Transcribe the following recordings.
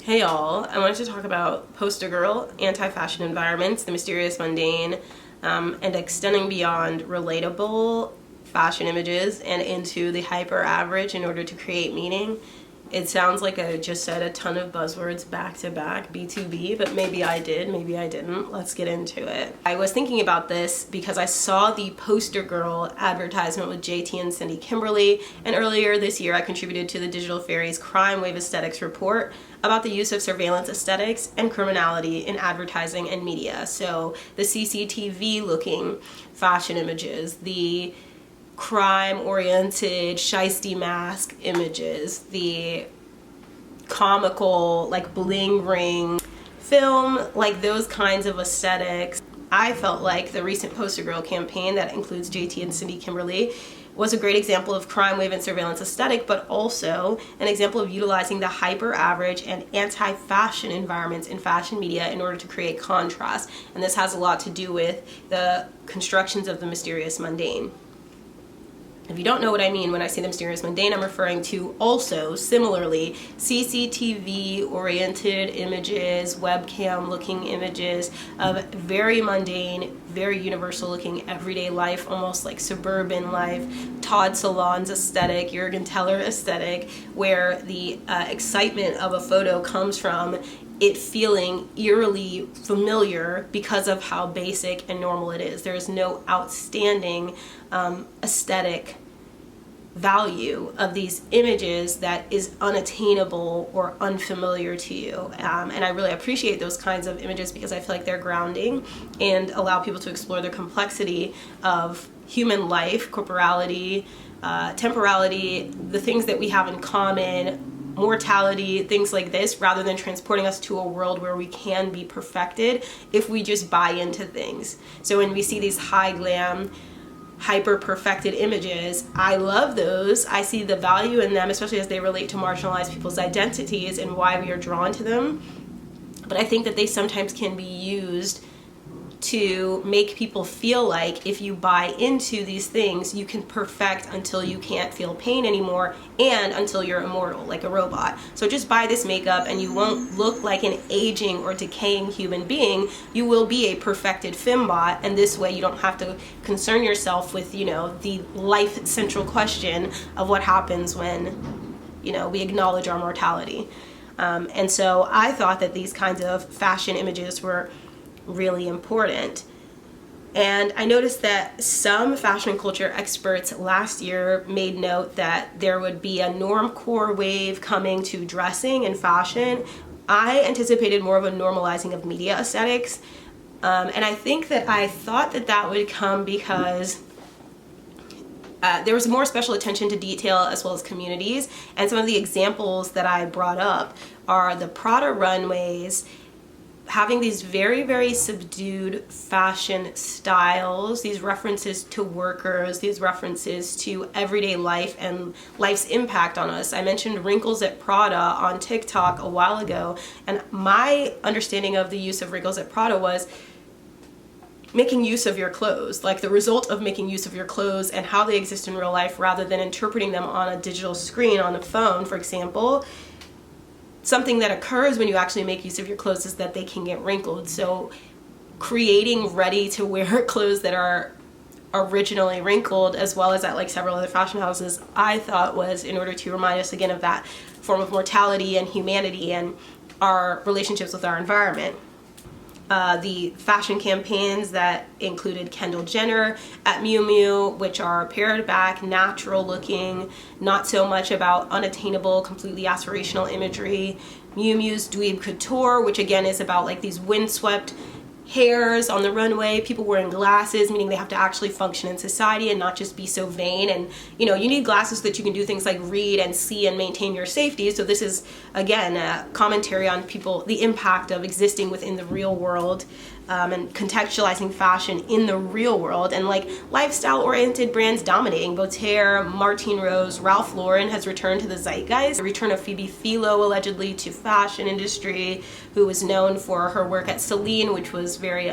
Hey y'all, I wanted to talk about poster girl, anti-fashion environments, the mysterious mundane, and extending beyond relatable fashion images and into the hyper average in order to create meaning. It sounds like I just said a ton of buzzwords back to back, B2B, but maybe I did, maybe I didn't. Let's get into it. I was thinking about this because I saw the poster girl advertisement with JT and Cindy Kimberly, and earlier this year I contributed to the Digital Fairies Crime Wave Aesthetics report about the use of surveillance aesthetics and criminality in advertising and media. So the CCTV looking fashion images, the crime-oriented shiesty mask images, the comical like bling ring film, like those kinds of aesthetics. I felt like the recent Poster Girl campaign that includes JT and Cindy Kimberly was a great example of crime wave and surveillance aesthetic, but also an example of utilizing the hyper average and anti-fashion environments in fashion media in order to create contrast. And this has a lot to do with the constructions of the mysterious mundane. If you don't know what I mean when I say the mysterious mundane, I'm referring to also, similarly, CCTV-oriented images, webcam-looking images of very mundane, very universal-looking everyday life, almost like suburban life, Todd Salon's aesthetic, Jürgen Teller aesthetic, where the excitement of a photo comes from it feeling eerily familiar because of how basic and normal it is. There is no outstanding aesthetic value of these images that is unattainable or unfamiliar to you. And I really appreciate those kinds of images because I feel like they're grounding and allow people to explore the complexity of human life, corporality, temporality, the things that we have in common, mortality, things like this, rather than transporting us to a world where we can be perfected if we just buy into things. So when we see these high glam, hyper perfected images, I love those. I see the value in them, especially as they relate to marginalized people's identities and why we are drawn to them. But I think that they sometimes can be used to make people feel like if you buy into these things, you can perfect until you can't feel pain anymore and until you're immortal, like a robot. So just buy this makeup and you won't look like an aging or decaying human being. You will be a perfected fembot, and this way you don't have to concern yourself with, the life central question of what happens when, we acknowledge our mortality. And so I thought that these kinds of fashion images were really important. And I noticed that some fashion and culture experts last year made note that there would be a normcore wave coming to dressing and fashion. I anticipated more of a normalizing of media aesthetics. And I think that I thought that would come because there was more special attention to detail as well as communities. And some of the examples that I brought up are the Prada runways having these very, very subdued fashion styles, these references to workers, these references to everyday life and life's impact on us. I mentioned wrinkles at Prada on TikTok a while ago, and my understanding of the use of wrinkles at Prada was making use of your clothes, like the result of making use of your clothes and how they exist in real life rather than interpreting them on a digital screen on a phone, for example. Something that occurs when you actually make use of your clothes is that they can get wrinkled. So creating ready-to-wear clothes that are originally wrinkled, as well as at like several other fashion houses, I thought was in order to remind us again of that form of mortality and humanity and our relationships with our environment. The fashion campaigns that included Kendall Jenner at Miu Miu, which are pared back, natural looking, not so much about unattainable, completely aspirational imagery. Miu Miu's Dweeb Couture, which again is about like these windswept hairs on the runway, people wearing glasses, meaning they have to actually function in society and not just be so vain. And you need glasses so that you can do things like read and see and maintain your safety. So this is again a commentary on people, the impact of existing within the real world, and contextualizing fashion in the real world, and like lifestyle oriented brands dominating. Bottega, Martine Rose, Ralph Lauren has returned to the zeitgeist. The return of Phoebe Philo allegedly to fashion industry, who was known for her work at Celine, which was very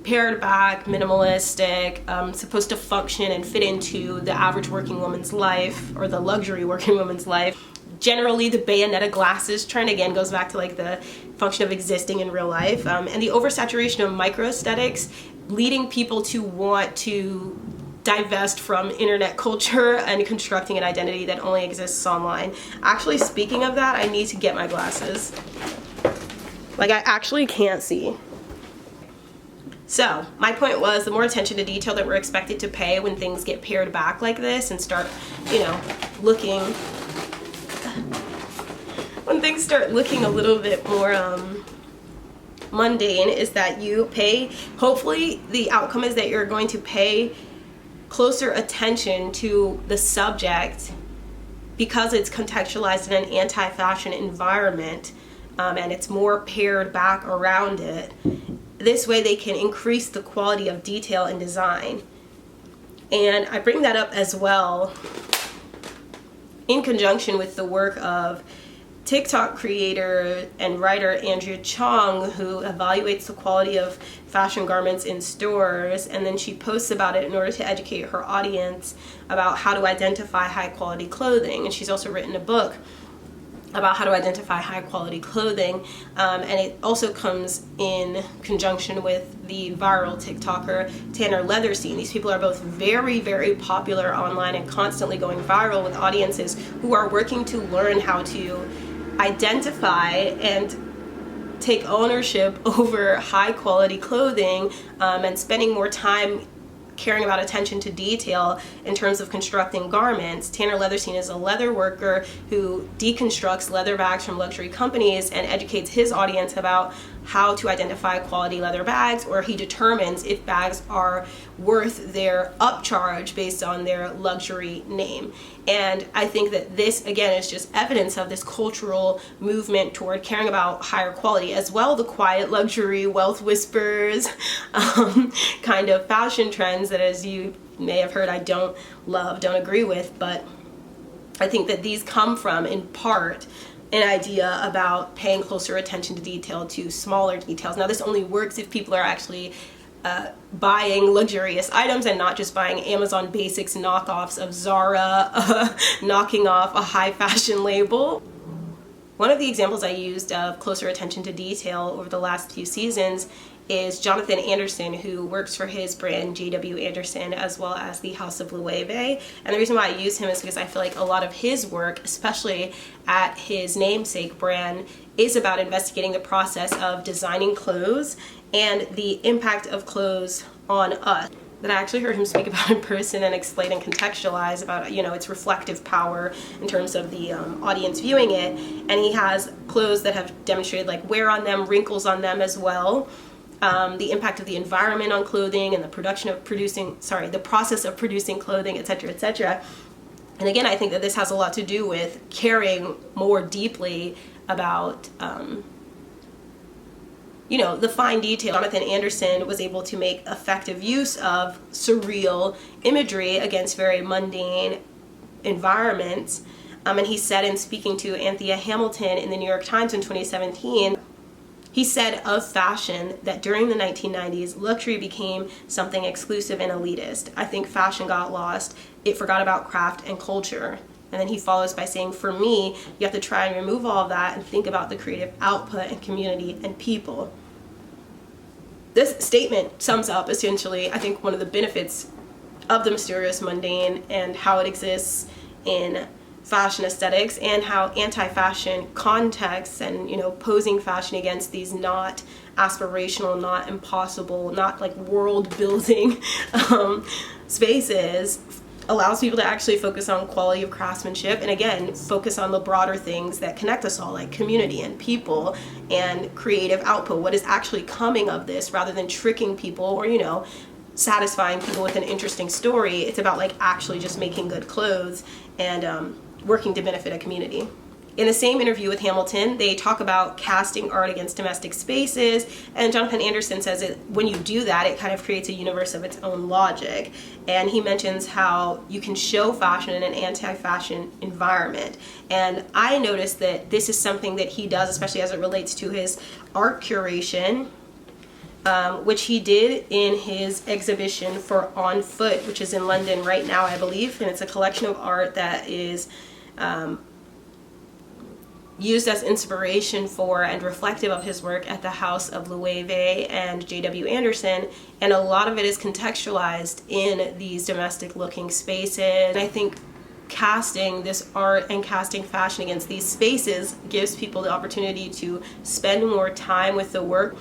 pared back, minimalistic, supposed to function and fit into the average working woman's life or the luxury working woman's life. generally the bayonetta glasses trend, again, goes back to like the function of existing in real life, and the oversaturation of micro aesthetics leading people to want to divest from internet culture and constructing an identity that only exists online. Actually, speaking of that, I need to get my glasses. Like, I actually can't see. So, my point was, the more attention to detail that we're expected to pay when things get pared back like this and start, you know, looking, when things start looking a little bit more mundane, is that you pay, hopefully the outcome is that you're going to pay closer attention to the subject because it's contextualized in an anti-fashion environment, and it's more pared back around it. This way they can increase the quality of detail and design. And I bring that up as well in conjunction with the work of TikTok creator and writer Andrea Chong, who evaluates the quality of fashion garments in stores, and then she posts about it in order to educate her audience about how to identify high quality clothing. And she's also written a book about how to identify high quality clothing, and it also comes in conjunction with the viral TikToker Tanner Leatherstein. These people are both very, very popular online and constantly going viral with audiences who are working to learn how to identify and take ownership over high quality clothing, and spending more time caring about attention to detail in terms of constructing garments. Tanner Leatherstein is a leather worker who deconstructs leather bags from luxury companies and educates his audience about how to identify quality leather bags, or he determines if bags are worth their upcharge based on their luxury name. And I think that this, again, is just evidence of this cultural movement toward caring about higher quality, as well the quiet luxury, wealth whispers, kind of fashion trends that, as you may have heard, I don't love, don't agree with, but I think that these come from, in part, an idea about paying closer attention to detail, to smaller details. Now, this only works if people are actually buying luxurious items and not just buying Amazon Basics knockoffs of Zara, knocking off a high fashion label. One of the examples I used of closer attention to detail over the last few seasons is Jonathan Anderson, who works for his brand JW Anderson as well as the House of Loewe. And the reason why I use him is because I feel like a lot of his work, especially at his namesake brand, is about investigating the process of designing clothes and the impact of clothes on us. That I actually heard him speak about in person and explain and contextualize about, you know, its reflective power in terms of the audience viewing it. And he has clothes that have demonstrated like wear on them, wrinkles on them as well. The impact of the environment on clothing and the the process of producing clothing, etc., etc. And again, I think that this has a lot to do with caring more deeply about, you know, the fine detail. Jonathan Anderson was able to make effective use of surreal imagery against very mundane environments. And he said, in speaking to Anthea Hamilton in the New York Times in 2017, he said of fashion that during the 1990s, luxury became something exclusive and elitist. I think fashion got lost. It forgot about craft and culture. And then he follows by saying, for me, you have to try and remove all of that and think about the creative output and community and people. This statement sums up, essentially, I think, one of the benefits of the mysterious mundane and how it exists in fashion aesthetics, and how anti-fashion contexts and, you know, posing fashion against these not aspirational, not impossible, not like world-building spaces allows people to actually focus on quality of craftsmanship, and again, focus on the broader things that connect us all, like community and people and creative output. What is actually coming of this, rather than tricking people or, you know, satisfying people with an interesting story. It's about like actually just making good clothes and working to benefit a community. In the same interview with Hamilton, they talk about casting art against domestic spaces, and Jonathan Anderson says that when you do that, it kind of creates a universe of its own logic. And he mentions how you can show fashion in an anti-fashion environment. And I noticed that this is something that he does, especially as it relates to his art curation, which he did in his exhibition for On Foot, which is in London right now, I believe. And it's a collection of art that is used as inspiration for and reflective of his work at the House of Loewe and J.W. Anderson, and a lot of it is contextualized in these domestic looking spaces. And I think casting this art and casting fashion against these spaces gives people the opportunity to spend more time with the work,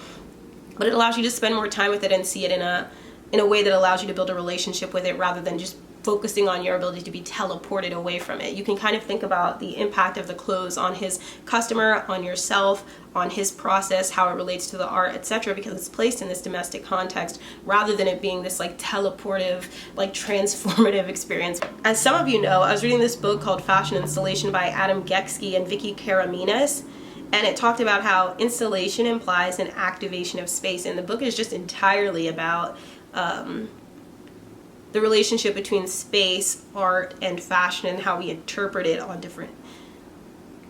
but it allows you to spend more time with it and see it in a way that allows you to build a relationship with it rather than just focusing on your ability to be teleported away from it. You can kind of think about the impact of the clothes on his customer, on yourself, on his process, how it relates to the art, etc., because it's placed in this domestic context rather than it being this like teleportive, like transformative experience. As some of you know, I was reading this book called Fashion Installation by Adam Geksky and Vicky Karaminas, and it talked about how installation implies an activation of space, and the book is just entirely about the relationship between space, art, and fashion, and how we interpret it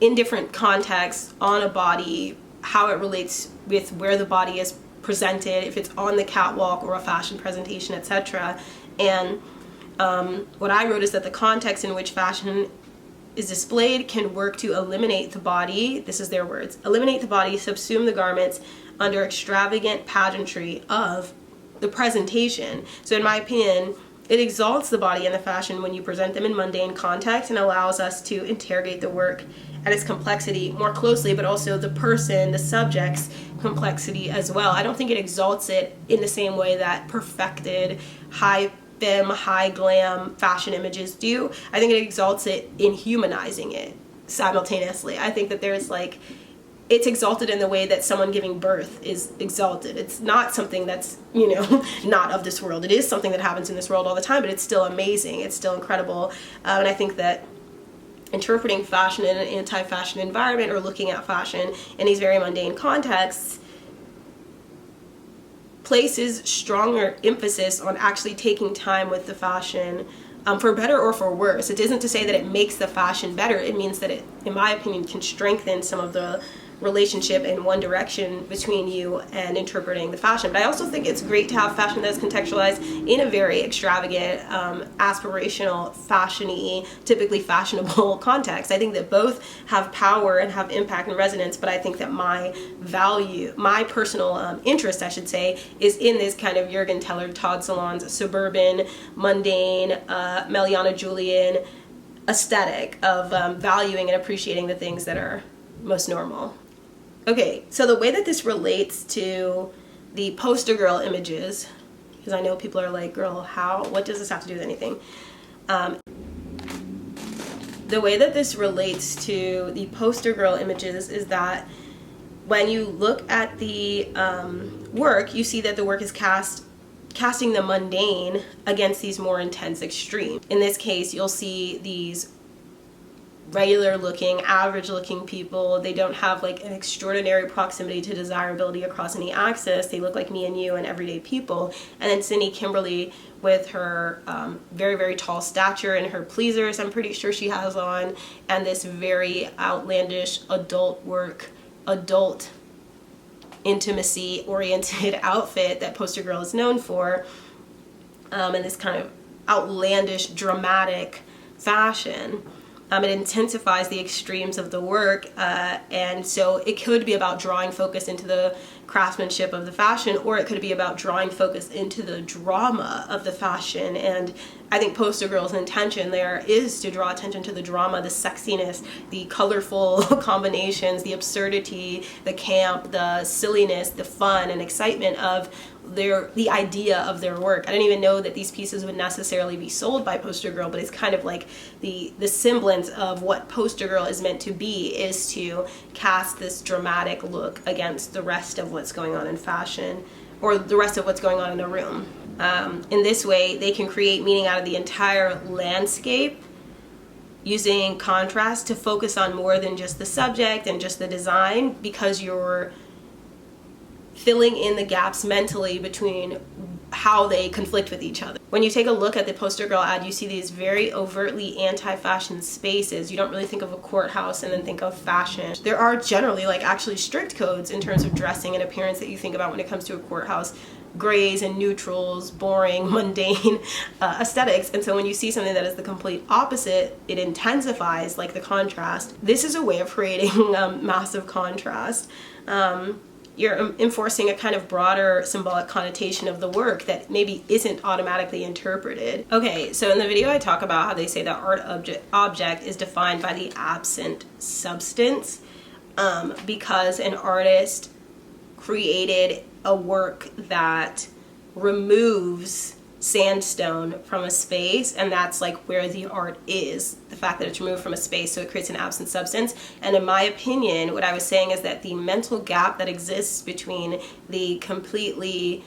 in different contexts on a body, how it relates with where the body is presented, if it's on the catwalk or a fashion presentation, etc. And what I wrote is that the context in which fashion is displayed can work to eliminate the body, this is their words, eliminate the body, subsume the garments under extravagant pageantry of the presentation. So in my opinion, it exalts the body and the fashion when you present them in mundane context and allows us to interrogate the work and its complexity more closely, but also the person, the subject's complexity as well. I don't think it exalts it in the same way that perfected, high femme, high glam fashion images do. I think it exalts it in humanizing it simultaneously. I think that there's like, it's exalted in the way that someone giving birth is exalted. It's not something that's, not of this world. It is something that happens in this world all the time, but it's still amazing. It's still incredible. And I think that interpreting fashion in an anti-fashion environment or looking at fashion in these very mundane contexts places stronger emphasis on actually taking time with the fashion, for better or for worse. It isn't to say that it makes the fashion better. It means that it, in my opinion, can strengthen some of the relationship in one direction between you and interpreting the fashion. But I also think it's great to have fashion that's contextualized in a very extravagant, aspirational, fashion-y, typically fashionable context. I think that both have power and have impact and resonance, but I think that my value, my personal interest, I should say, is in this kind of Jurgen Teller, Todd Solondz, suburban, mundane, Meliana Julian aesthetic of valuing and appreciating the things that are most normal. Okay, so the way that this relates to the poster girl images, because I know people are like, girl, what does this have to do with anything? The way that this relates to the poster girl images is that when you look at the work, you see that the work is casting the mundane against these more intense extremes. In this case, you'll see these regular looking, average looking people. They don't have like an extraordinary proximity to desirability across any axis. They look like me and you and everyday people. And then Sydney Kimberly with her very, very tall stature and her pleasers, I'm pretty sure she has on, and this very outlandish adult intimacy oriented outfit that poster girl is known for, and this kind of outlandish, dramatic fashion. It intensifies the extremes of the work, and so it could be about drawing focus into the craftsmanship of the fashion, or it could be about drawing focus into the drama of the fashion. And I think poster girl's intention there is to draw attention to the drama, the sexiness, the colorful combinations, the absurdity, the camp, the silliness, the fun and excitement of the idea of their work. I didn't even know that these pieces would necessarily be sold by poster girl, but it's kind of like the semblance of what poster girl is meant to be, is to cast this dramatic look against the rest of what's going on in fashion, or the rest of what's going on in a room. In this way, they can create meaning out of the entire landscape using contrast to focus on more than just the subject and just the design, because you're filling in the gaps mentally between how they conflict with each other. When you take a look at the poster girl ad, you see these very overtly anti-fashion spaces. You don't really think of a courthouse and then think of fashion. There are generally actually strict codes in terms of dressing and appearance that you think about when it comes to a courthouse grays and neutrals, boring, mundane aesthetics. And so when you see something that is the complete opposite, it intensifies like the contrast. This is a way of creating massive contrast. You're enforcing a kind of broader symbolic connotation of the work that maybe isn't automatically interpreted. Okay, so in the video I talk about how they say that art object is defined by the absent substance, because an artist created a work that removes sandstone from a space, and that's like where the art is, the fact that it's removed from a space, so it creates an absent substance. And in my opinion, what I was saying is that the mental gap that exists between the completely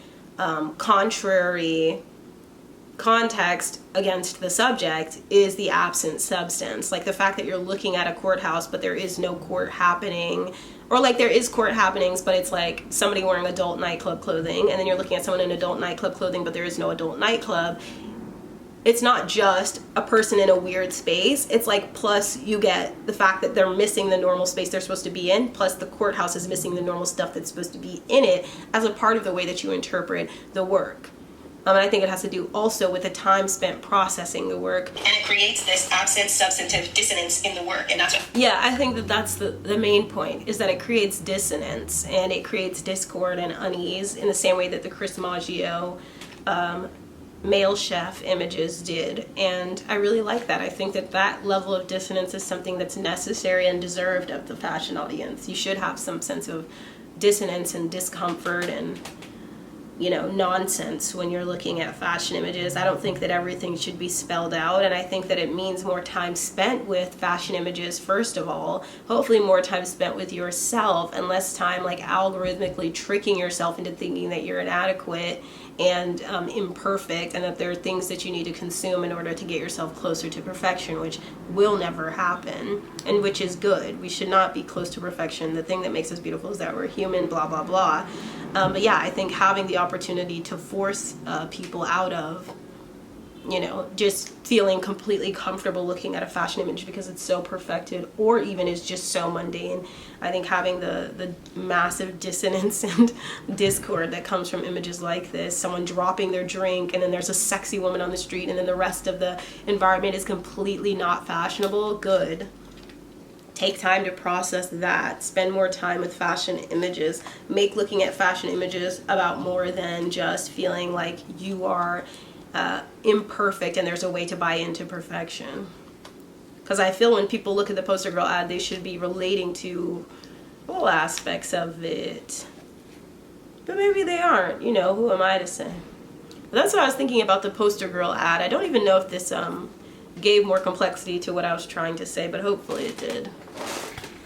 contrary context against the subject is the absent substance. Like the fact that you're looking at a courthouse but there is no court happening, or like there is court happenings but it's like somebody wearing adult nightclub clothing, and then you're looking at someone in adult nightclub clothing but there is no adult nightclub. It's not just a person in a weird space, it's like plus you get the fact that they're missing the normal space they're supposed to be in, plus the courthouse is missing the normal stuff that's supposed to be in it as a part of the way that you interpret the work. And I think it has to do also with the time spent processing the work. And it creates this absent substantive dissonance in the work. And that's what... Yeah, I think that that's the main point, is that it creates dissonance and it creates discord and unease in the same way that the Chris Maggio male chef images did. And I really like that. I think that that level of dissonance is something that's necessary and deserved of the fashion audience. You should have some sense of dissonance and discomfort and, you know, nonsense when you're looking at fashion images. I don't think that everything should be spelled out, and I think that it means more time spent with fashion images, first of all, hopefully more time spent with yourself and less time like algorithmically tricking yourself into thinking that you're inadequate and imperfect, and that there are things that you need to consume in order to get yourself closer to perfection, which will never happen, and which is good. We should not be close to perfection. The thing that makes us beautiful is that we're human, blah, blah, blah. But yeah, I think having the opportunity to force people out of, you know, just feeling completely comfortable looking at a fashion image because it's so perfected, or even is just so mundane. I think having the massive dissonance and discord that comes from images like this, someone dropping their drink and then there's a sexy woman on the street and then the rest of the environment is completely not fashionable, good. Take time to process that. Spend more time with fashion images. Make looking at fashion images about more than just feeling like you are imperfect and there's a way to buy into perfection. Because I feel when people look at the Poster Girl ad, they should be relating to all aspects of it. But maybe they aren't. You know, who am I to say? But that's what I was thinking about the Poster Girl ad. I don't even know if this gave more complexity to what I was trying to say, but hopefully it did.